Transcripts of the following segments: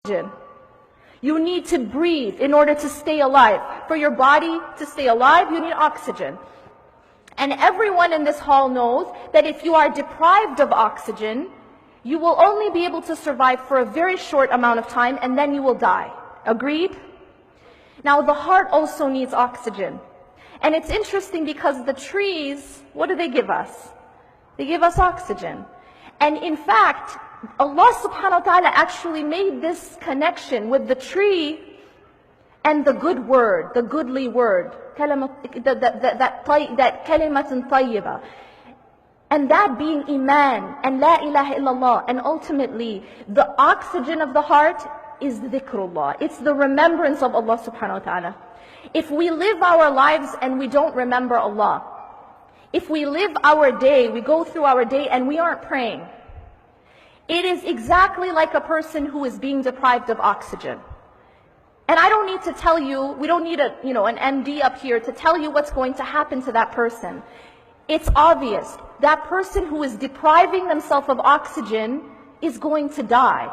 oxygen. You need to breathe in order to stay alive. For your body to stay alive, you need oxygen. And everyone in this hall knows that if you are deprived of oxygen, you will only be able to survive for a very short amount of time, and then you will die. Agreed? Now, the heart also needs oxygen. And it's interesting because the trees, what do they give us? They give us oxygen. And in fact, Allah subhanahu wa ta'ala actually made this connection with the tree and the good word, the goodly word, that kalimatun tayyibah. And that being Iman and La ilaha illallah. And ultimately, the oxygen of the heart is dhikrullah. It's the remembrance of Allah subhanahu wa ta'ala. If we live our lives and we don't remember Allah, if we live our day, we go through our day and we aren't praying, it is exactly like a person who is being deprived of oxygen. And I don't need to tell you, we don't need an MD up here to tell you what's going to happen to that person. It's obvious. That person who is depriving themselves of oxygen is going to die.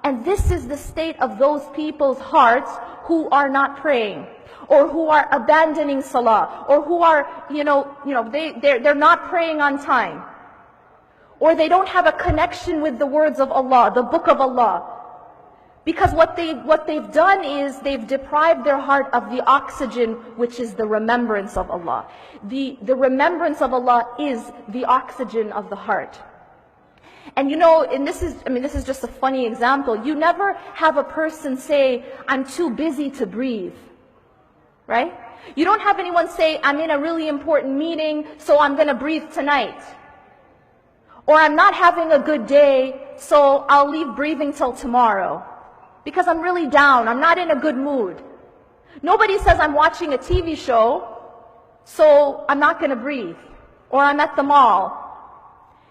And this is the state of those people's hearts who are not praying, or who are abandoning salah, or who are, they're not praying on time, or they don't have a connection with the words of Allah, the book of Allah. Because what they've done is they've deprived their heart of the oxygen, which is the remembrance of Allah. The remembrance of Allah is the oxygen of the heart. And this is just a funny example. You never have a person say, I'm too busy to breathe. Right? You don't have anyone say, I'm in a really important meeting, so I'm going to breathe tonight. Or I'm not having a good day, so I'll leave breathing till tomorrow. Because I'm really down, I'm not in a good mood. Nobody says I'm watching a TV show, so I'm not going to breathe. Or I'm at the mall.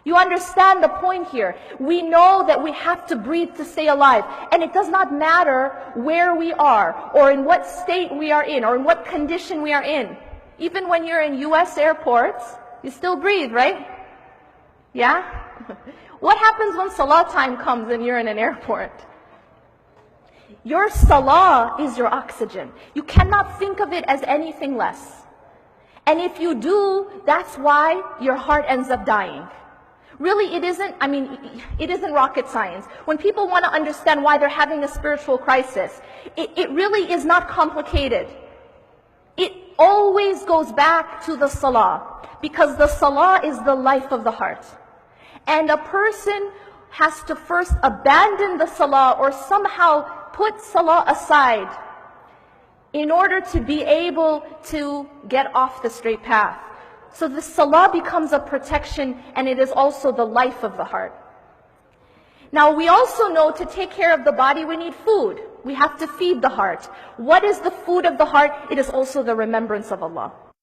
You understand the point here. We know that we have to breathe to stay alive. And it does not matter where we are, or in what state we are in, or in what condition we are in. Even when you're in US airports, you still breathe, right? Yeah? What happens when salah time comes and you're in an airport? Your salah is your oxygen. You cannot think of it as anything less. And if you do, that's why your heart ends up dying. Really, it isn't rocket science. When people want to understand why they're having a spiritual crisis, it really is not complicated. It always goes back to the salah, because the salah is the life of the heart. And a person has to first abandon the salah, or somehow put salah aside, in order to be able to get off the straight path. So the salah becomes a protection, and it is also the life of the heart. Now, we also know to take care of the body, we need food. We have to feed the heart. What is the food of the heart? It is also the remembrance of Allah.